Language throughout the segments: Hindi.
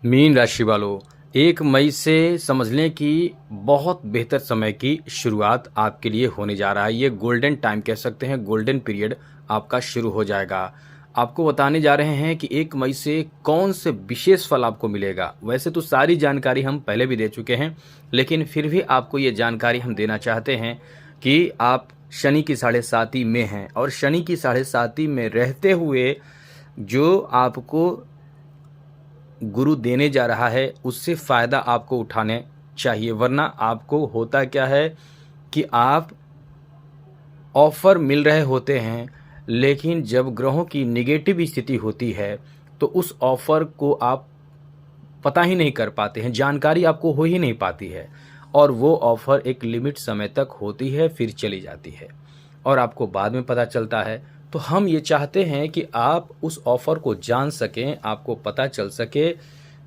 मीन राशि वालों, 1 मई से समझ लें कि बहुत बेहतर समय की शुरुआत आपके लिए होने जा रहा है। ये गोल्डन टाइम कह सकते हैं, गोल्डन पीरियड आपका शुरू हो जाएगा। आपको बताने जा रहे हैं कि 1 मई से कौन से विशेष फल आपको मिलेगा। वैसे तो सारी जानकारी हम पहले भी दे चुके हैं, लेकिन फिर भी आपको ये जानकारी हम देना चाहते हैं कि आप शनि की साढ़े साती में हैं और शनि की साढ़े साती में रहते हुए जो आपको गुरु देने जा रहा है उससे फ़ायदा आपको उठाने चाहिए, वरना आपको होता क्या है कि आप ऑफ़र मिल रहे होते हैं, लेकिन जब ग्रहों की नेगेटिव स्थिति होती है तो उस ऑफ़र को आप पता ही नहीं कर पाते हैं, जानकारी आपको हो ही नहीं पाती है और वो ऑफ़र एक लिमिट समय तक होती है, फिर चली जाती है और आपको बाद में पता चलता है। तो हम ये चाहते हैं कि आप उस ऑफ़र को जान सकें, आपको पता चल सके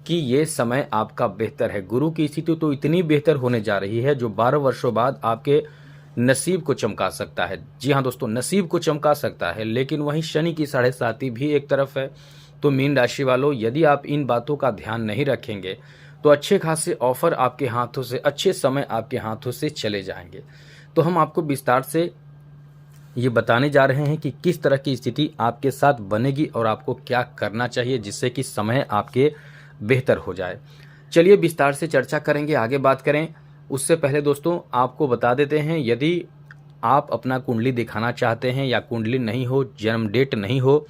कि ये समय आपका बेहतर है। गुरु की स्थिति तो इतनी बेहतर होने जा रही है जो 12 वर्षों बाद आपके नसीब को चमका सकता है। जी हाँ दोस्तों, नसीब को चमका सकता है, लेकिन वहीं शनि की साढ़े साती भी एक तरफ है। तो मीन राशि वालों, यदि आप इन बातों का ध्यान नहीं रखेंगे तो अच्छे खासे ऑफ़र आपके हाथों से, अच्छे समय आपके हाथों से चले जाएंगे। तो हम आपको विस्तार से ये बताने जा रहे हैं कि किस तरह की स्थिति आपके साथ बनेगी और आपको क्या करना चाहिए जिससे कि समय आपके बेहतर हो जाए। चलिए विस्तार से चर्चा करेंगे, आगे बात करें। उससे पहले दोस्तों आपको बता देते हैं, यदि आप अपना कुंडली दिखाना चाहते हैं या कुंडली नहीं हो, जन्म डेट नहीं हो,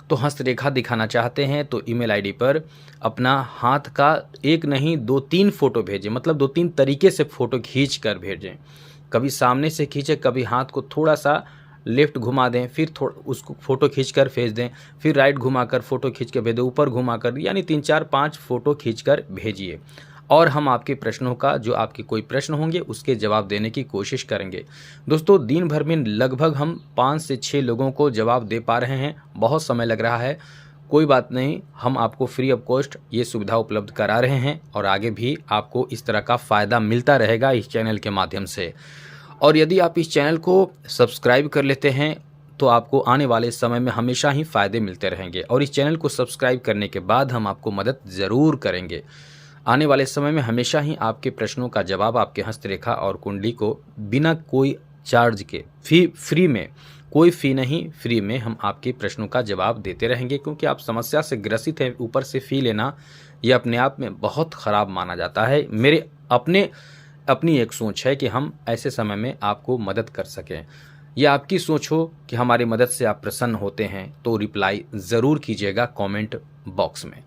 तो हस्तरेखा दिखाना चाहते हैं तो ईमेल आईडी पर अपना हाथ का एक नहीं 2-3 फ़ोटो भेजें, मतलब 2-3 तरीके से फ़ोटो खींच कर भेजें। कभी सामने से खींचें, कभी हाथ को थोड़ा सा लेफ्ट घुमा दें, फिर थोड़ा उसको फ़ोटो खींचकर भेज दें, फिर राइट घुमाकर फ़ोटो खींच के भेज दें, ऊपर घुमाकर, यानी 3-4-5 फ़ोटो खींचकर भेजिए और हम आपके प्रश्नों का, जो आपके कोई प्रश्न होंगे उसके जवाब देने की कोशिश करेंगे। दोस्तों दिन भर में लगभग हम 5 से 6 लोगों को जवाब दे पा रहे हैं, बहुत समय लग रहा है, कोई बात नहीं, हम आपको फ्री ऑफ कॉस्ट ये सुविधा उपलब्ध करा रहे हैं और आगे भी आपको इस तरह का फ़ायदा मिलता रहेगा इस चैनल के माध्यम से। और यदि आप इस चैनल को सब्सक्राइब कर लेते हैं तो आपको आने वाले समय में हमेशा ही फ़ायदे मिलते रहेंगे और इस चैनल को सब्सक्राइब करने के बाद हम आपको मदद ज़रूर करेंगे। आने वाले समय में हमेशा ही आपके प्रश्नों का जवाब, आपके हस्तरेखा और कुंडली को बिना कोई चार्ज के, फ्री में, कोई फ़ी नहीं, फ्री में हम आपके प्रश्नों का जवाब देते रहेंगे, क्योंकि आप समस्या से ग्रसित हैं। ऊपर से फ़ी लेना ये अपने आप में बहुत ख़राब माना जाता है। मेरे अपनी एक सोच है कि हम ऐसे समय में आपको मदद कर सकें। यह आपकी सोच हो कि हमारी मदद से आप प्रसन्न होते हैं तो रिप्लाई ज़रूर कीजिएगा कमेंट बॉक्स में।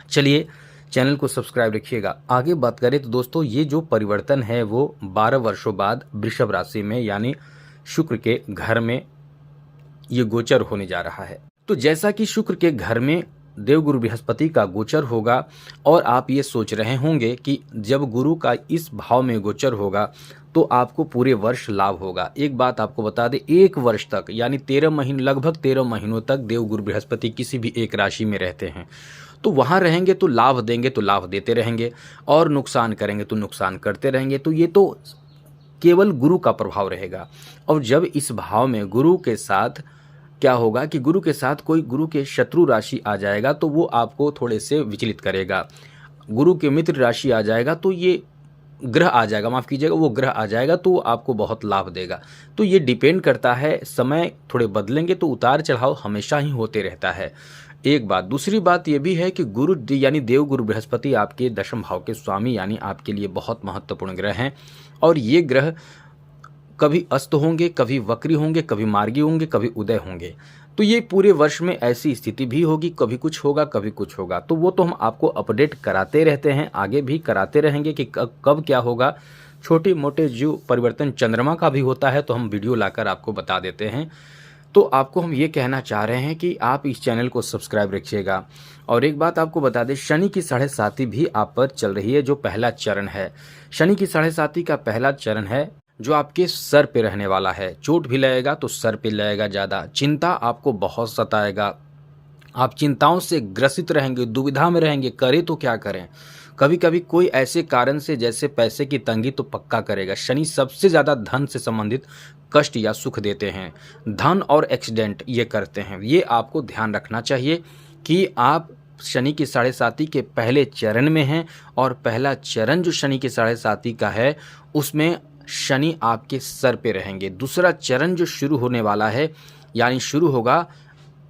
चलिए चैनल को सब्सक्राइब रखिएगा। आगे बात करें तो दोस्तों ये जो परिवर्तन है वो 12 वर्षों बाद वृषभ राशि में यानी शुक्र के घर में ये गोचर होने जा रहा है। तो जैसा कि शुक्र के घर में देवगुरु बृहस्पति का गोचर होगा और आप ये सोच रहे होंगे कि जब गुरु का इस भाव में गोचर होगा तो आपको पूरे वर्ष लाभ होगा। एक बात आपको बता दें, 1 वर्ष तक यानी 13 महीने, लगभग 13 महीनों तक देवगुरु बृहस्पति किसी भी एक राशि में रहते हैं। तो वहाँ रहेंगे तो लाभ देंगे, तो लाभ देते रहेंगे और नुकसान करेंगे तो नुकसान करते रहेंगे। तो ये तो केवल गुरु का प्रभाव रहेगा। और जब इस भाव में गुरु के साथ क्या होगा कि गुरु के साथ कोई गुरु के शत्रु राशि आ जाएगा तो वो आपको थोड़े से विचलित करेगा। गुरु के मित्र राशि आ जाएगा तो ये ग्रह आ जाएगा, माफ़ कीजिएगा, वो ग्रह आ जाएगा तो आपको बहुत लाभ देगा। तो ये डिपेंड करता है, समय थोड़े बदलेंगे तो उतार चढ़ाव हमेशा ही होते रहता है। एक बात, दूसरी बात ये भी है कि गुरु यानी देवगुरु बृहस्पति आपके दशम भाव के स्वामी यानी आपके लिए बहुत महत्वपूर्ण ग्रह हैं और ये ग्रह कभी अस्त होंगे, कभी वक्री होंगे, कभी मार्गी होंगे, कभी उदय होंगे। तो ये पूरे वर्ष में ऐसी स्थिति भी होगी, कभी कुछ होगा, कभी कुछ होगा। तो वो तो हम आपको अपडेट कराते रहते हैं, आगे भी कराते रहेंगे कि कब क्या होगा। छोटे मोटे जो परिवर्तन चंद्रमा का भी होता है तो हम वीडियो लाकर आपको बता देते हैं। तो आपको हम ये कहना चाह रहे हैं कि आप इस चैनल को सब्सक्राइब रखिएगा। और एक बात आपको बता दें, शनि की साढ़े साती भी आप पर चल रही है, जो पहला चरण है। शनि की साढ़े साती का पहला चरण है जो आपके सर पे रहने वाला है। चोट भी लगेगा तो सर पे लगेगा ज़्यादा, चिंता आपको बहुत सताएगा, आप चिंताओं से ग्रसित रहेंगे, दुविधा में रहेंगे, करें तो क्या करें। कभी कभी कोई ऐसे कारण से, जैसे पैसे की तंगी, तो पक्का करेगा। शनि सबसे ज़्यादा धन से संबंधित कष्ट या सुख देते हैं, धन और एक्सीडेंट ये करते हैं। ये आपको ध्यान रखना चाहिए कि आप शनि की साढ़े साती के पहले चरण में हैं और पहला चरण जो शनि की साढ़े साती का है उसमें शनि आपके सर पे रहेंगे। दूसरा चरण जो शुरू होने वाला है यानी शुरू होगा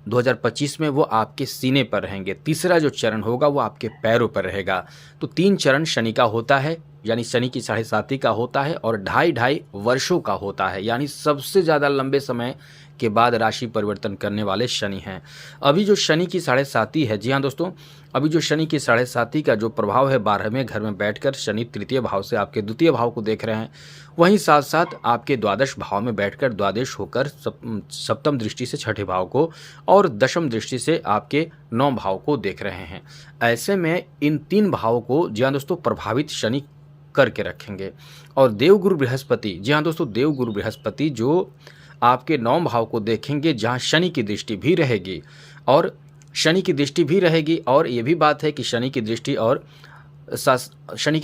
2025 में, वो आपके सीने पर रहेंगे। तीसरा जो चरण होगा वो आपके पैरों पर रहेगा। तो 3 चरण शनि का होता है यानी शनि की साढ़े साती का होता है और 2.5 वर्षों का होता है, यानी सबसे ज़्यादा लंबे समय के बाद राशि परिवर्तन करने वाले शनि हैं। अभी जो शनि की साढ़े साती है, जी हाँ दोस्तों, अभी जो शनि की साढ़े साती का जो प्रभाव है 12वें घर में बैठकर शनि तृतीय भाव से आपके द्वितीय भाव को देख रहे हैं, वहीं साथ साथ आपके द्वादश भाव में बैठकर द्वादश होकर सप्तम दृष्टि से छठे भाव को और दशम दृष्टि से आपके 9 भाव को देख रहे हैं। ऐसे में इन 3 भावों को जी हाँ दोस्तों प्रभावित शनि करके रखेंगे। और देवगुरु बृहस्पति, जी हाँ दोस्तों, देवगुरु बृहस्पति जो आपके 9 भाव को देखेंगे जहाँ शनि की दृष्टि भी रहेगी और शनि की दृष्टि भी रहेगी। और ये भी बात है कि शनि की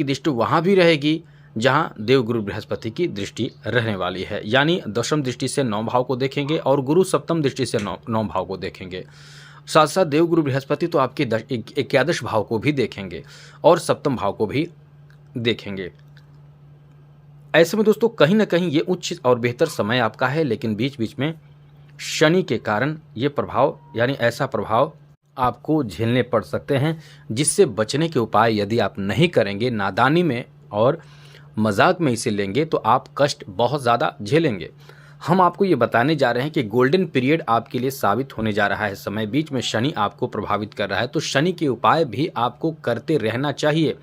दृष्टि वहाँ भी रहेगी जहाँ देवगुरु बृहस्पति की दृष्टि रहने वाली है, यानी दशम दृष्टि से 9 भाव को देखेंगे और गुरु सप्तम दृष्टि से 9 भाव को देखेंगे। साथ साथ देवगुरु बृहस्पति तो आपके 11 भाव को भी देखेंगे और सप्तम भाव को भी देखेंगे। ऐसे में दोस्तों कहीं ना कहीं ये उच्च और बेहतर समय आपका है, लेकिन बीच बीच में शनि के कारण ये प्रभाव यानी ऐसा प्रभाव आपको झेलने पड़ सकते हैं, जिससे बचने के उपाय यदि आप नहीं करेंगे, नादानी में और मजाक में इसे लेंगे तो आप कष्ट बहुत ज़्यादा झेलेंगे। हम आपको ये बताने जा रहे हैं कि गोल्डन पीरियड आपके लिए साबित होने जा रहा है समय, बीच में शनि आपको प्रभावित कर रहा है, तो शनि के उपाय भी आपको करते रहना चाहिए,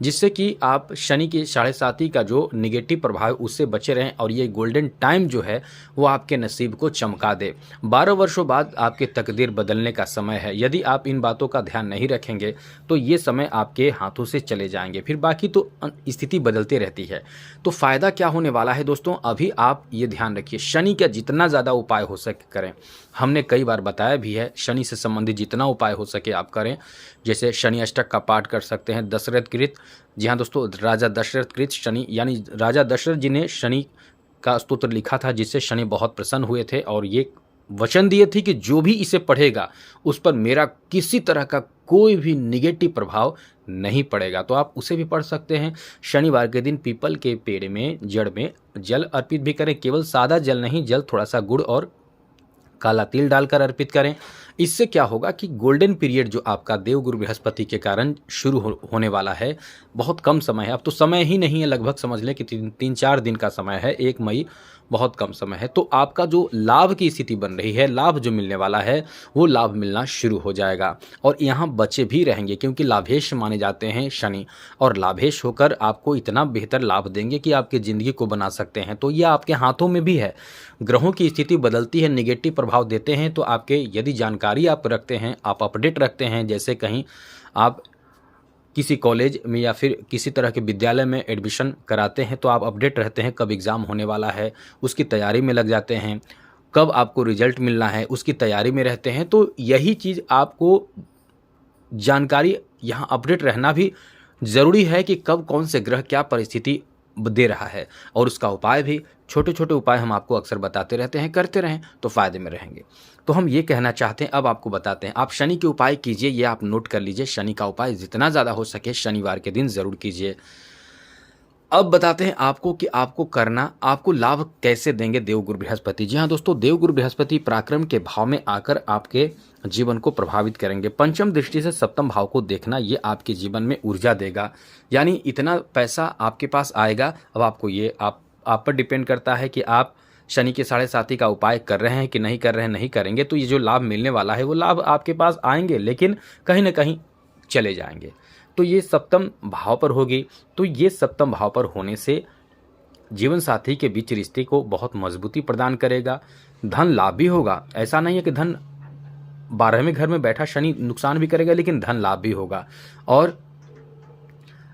जिससे कि आप शनि की साढ़े साती का जो निगेटिव प्रभाव है उससे बचे रहें और ये गोल्डन टाइम जो है वो आपके नसीब को चमका दे। 12 वर्षों बाद आपके तकदीर बदलने का समय है। यदि आप इन बातों का ध्यान नहीं रखेंगे तो ये समय आपके हाथों से चले जाएंगे, फिर बाकी तो स्थिति बदलती रहती है। तो फ़ायदा क्या होने वाला है दोस्तों, अभी आप ये ध्यान रखिए, शनि का जितना ज़्यादा उपाय हो सके करें। हमने कई बार बताया भी है, शनि से संबंधित जितना उपाय हो सके आप करें। जैसे शनि अष्टक का पाठ कर सकते हैं, दशरथ कृत, जी हाँ दोस्तों, राजा दशरथ कृत शनि, यानी राजा दशरथ जी ने शनि का स्तोत्र लिखा था, जिससे शनि बहुत प्रसन्न हुए थे और ये वचन दिए थे कि जो भी इसे पढ़ेगा उस पर मेरा किसी तरह का कोई भी निगेटिव प्रभाव नहीं पड़ेगा। तो आप उसे भी पढ़ सकते हैं। शनिवार के दिन पीपल के पेड़ में जड़ में जल अर्पित भी करें, केवल सादा जल नहीं, जल थोड़ा सा गुड़ और काला तिल डालकर अर्पित करें। इससे क्या होगा कि गोल्डन पीरियड जो आपका देवगुरु बृहस्पति के कारण शुरू होने वाला है, बहुत कम समय है, अब तो समय ही नहीं है, लगभग समझ लें कि 3-4 दिन का समय है, 1 मई बहुत कम समय है। तो आपका जो लाभ की स्थिति बन रही है, लाभ जो मिलने वाला है वो लाभ मिलना शुरू हो जाएगा और यहाँ बचे भी रहेंगे, क्योंकि लाभेश माने जाते हैं शनि, और लाभेश होकर आपको इतना बेहतर लाभ देंगे कि आपकी ज़िंदगी को बना सकते हैं। तो यह आपके हाथों में भी है। ग्रहों की स्थिति बदलती है, निगेटिव प्रभाव देते हैं, तो आपके यदि जानकारी आप रखते हैं, आप अपडेट रखते हैं, जैसे कहीं आप किसी कॉलेज में या फिर किसी तरह के विद्यालय में एडमिशन कराते हैं तो आप अपडेट रहते हैं, कब एग्ज़ाम होने वाला है उसकी तैयारी में लग जाते हैं, कब आपको रिजल्ट मिलना है उसकी तैयारी में रहते हैं। तो यही चीज़ आपको जानकारी यहाँ अपडेट रहना भी ज़रूरी है कि कब कौन से ग्रह क्या परिस्थिति दे रहा है, और उसका उपाय भी छोटे छोटे उपाय हम आपको अक्सर बताते रहते हैं, करते रहें तो फ़ायदे में रहेंगे। तो हम ये कहना चाहते हैं, अब आपको बताते हैं, आप शनि के उपाय कीजिए, ये आप नोट कर लीजिए, शनि का उपाय जितना ज़्यादा हो सके शनिवार के दिन ज़रूर कीजिए। अब बताते हैं आपको कि आपको लाभ कैसे देंगे देवगुरु बृहस्पति। जी हाँ दोस्तों, देवगुरु बृहस्पति पराक्रम के भाव में आकर आपके जीवन को प्रभावित करेंगे। पंचम दृष्टि से सप्तम भाव को देखना, ये आपके जीवन में ऊर्जा देगा, यानी इतना पैसा आपके पास आएगा। अब आपको ये आप पर डिपेंड करता है कि आप शनि के साढ़े साती का उपाय कर रहे हैं कि नहीं कर रहे हैं। नहीं करेंगे तो ये जो लाभ मिलने वाला है वो लाभ आपके पास आएंगे, लेकिन कहीं ना कहीं चले जाएंगे। तो ये सप्तम भाव पर होगी, तो ये सप्तम भाव पर होने से जीवन साथी के बीच रिश्ते को बहुत मजबूती प्रदान करेगा। धन लाभ भी होगा, ऐसा नहीं है कि धन 12वें घर में बैठा शनि नुकसान भी करेगा, लेकिन धन लाभ भी होगा। और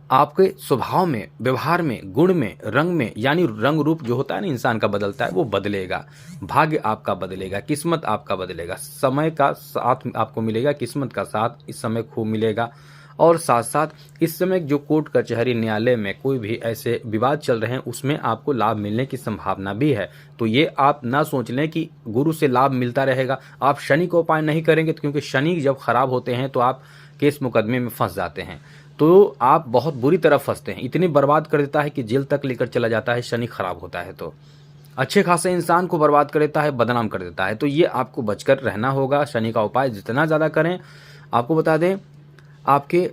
आपके स्वभाव में, व्यवहार में, गुण में, रंग में, यानी रंग रूप जो होता है ना इंसान का बदलता है, वो बदलेगा। भाग्य आपका बदलेगा, किस्मत आपका बदलेगा, समय का साथ आपको मिलेगा, किस्मत का साथ इस समय खूब मिलेगा। और साथ साथ इस समय जो कोर्ट कचहरी न्यायालय में कोई भी ऐसे विवाद चल रहे हैं उसमें आपको लाभ मिलने की संभावना भी है। तो ये आप ना सोच लें कि गुरु से लाभ मिलता रहेगा, आप शनि को उपाय नहीं करेंगे, क्योंकि शनि जब खराब होते हैं तो आप केस मुकदमे में फंस जाते हैं, तो आप बहुत बुरी तरह फंसते हैं। इतनी बर्बाद कर देता है कि जेल तक लेकर चला जाता है, शनि खराब होता है तो अच्छे खासे इंसान को बर्बाद कर देता है, बदनाम कर देता है। तो ये आपको बचकर रहना होगा। शनि का उपाय जितना ज़्यादा करें। आपको बता दें, आपके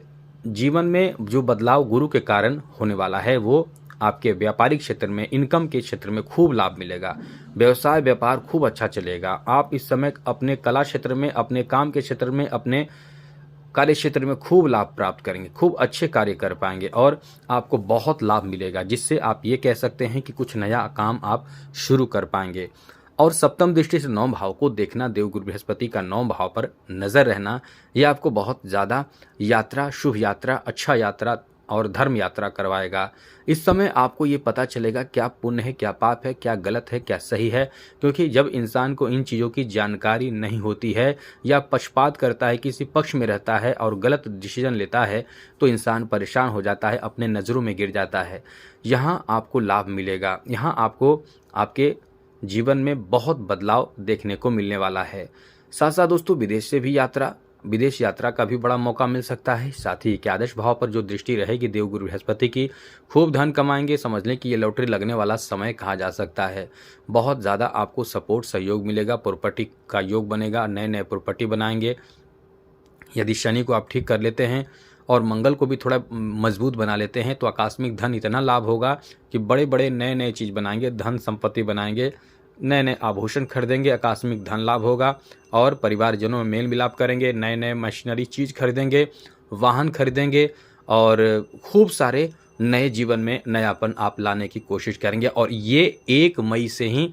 जीवन में जो बदलाव गुरु के कारण होने वाला है वो आपके व्यापारिक क्षेत्र में, इनकम के क्षेत्र में खूब लाभ मिलेगा। व्यवसाय व्यापार खूब अच्छा चलेगा। आप इस समय अपने कला क्षेत्र में, अपने काम के क्षेत्र में, अपने कार्य क्षेत्र में खूब लाभ प्राप्त करेंगे, खूब अच्छे कार्य कर पाएंगे और आपको बहुत लाभ मिलेगा, जिससे आप ये कह सकते हैं कि कुछ नया काम आप शुरू कर पाएंगे। और सप्तम दृष्टि से 9 भाव को देखना, देवगुरु बृहस्पति का 9 भाव पर नजर रहना, ये आपको बहुत ज़्यादा यात्रा, शुभ यात्रा, अच्छा यात्रा और धर्म यात्रा करवाएगा। इस समय आपको ये पता चलेगा क्या पुण्य है, क्या पाप है, क्या गलत है, क्या सही है। क्योंकि जब इंसान को इन चीज़ों की जानकारी नहीं होती है या पक्षपात करता है, किसी पक्ष में रहता है और गलत डिसीजन लेता है, तो इंसान परेशान हो जाता है, अपने नज़रों में गिर जाता है। यहाँ आपको लाभ मिलेगा। यहाँ आपको आपके जीवन में बहुत बदलाव देखने को मिलने वाला है। साथ साथ दोस्तों, विदेश यात्रा का भी बड़ा मौका मिल सकता है। साथ ही एकादश भाव पर जो दृष्टि रहेगी देवगुरु बृहस्पति की, खूब धन कमाएंगे। समझ लें कि ये लॉटरी लगने वाला समय कहा जा सकता है। बहुत ज़्यादा आपको सपोर्ट, सहयोग मिलेगा। प्रॉपर्टी का योग बनेगा, नए नए प्रॉपर्टी बनाएंगे। यदि शनि को आप ठीक कर लेते हैं और मंगल को भी थोड़ा मजबूत बना लेते हैं तो आकस्मिक धन इतना लाभ होगा कि बड़े बड़े नए नए चीज़ बनाएंगे, धन संपत्ति बनाएंगे, नए नए आभूषण खरीदेंगे, आकस्मिक धन लाभ होगा और परिवारजनों में मेल मिलाप करेंगे, नए नए मशीनरी चीज़ खरीदेंगे, वाहन खरीदेंगे और खूब सारे नए जीवन में नयापन आप लाने की कोशिश करेंगे। और ये 1 मई से ही,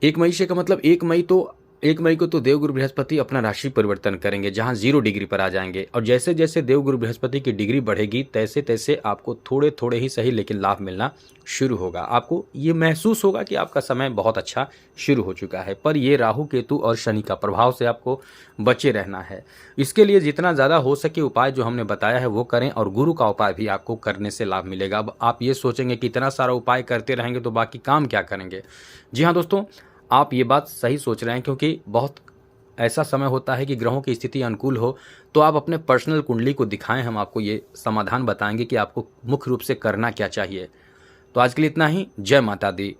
1 मई से का मतलब 1 मई को तो देवगुरु बृहस्पति अपना राशि परिवर्तन करेंगे, जहां 0 डिग्री पर आ जाएंगे। और जैसे जैसे देवगुरु बृहस्पति की डिग्री बढ़ेगी तैसे तैसे आपको थोड़े थोड़े ही सही लेकिन लाभ मिलना शुरू होगा। आपको ये महसूस होगा कि आपका समय बहुत अच्छा शुरू हो चुका है। पर ये राहु केतु और शनि का प्रभाव से आपको बचे रहना है। इसके लिए जितना ज़्यादा हो सके उपाय जो हमने बताया है वो करें, और गुरु का उपाय भी आपको करने से लाभ मिलेगा। अब आप ये सोचेंगे कि इतना सारा उपाय करते रहेंगे तो बाकी काम क्या करेंगे। जी हाँ दोस्तों, आप ये बात सही सोच रहे हैं, क्योंकि बहुत ऐसा समय होता है कि ग्रहों की स्थिति अनुकूल हो तो आप अपने पर्सनल कुंडली को दिखाएं, हम आपको ये समाधान बताएंगे कि आपको मुख्य रूप से करना क्या चाहिए। तो आज के लिए इतना ही। जय माता दी।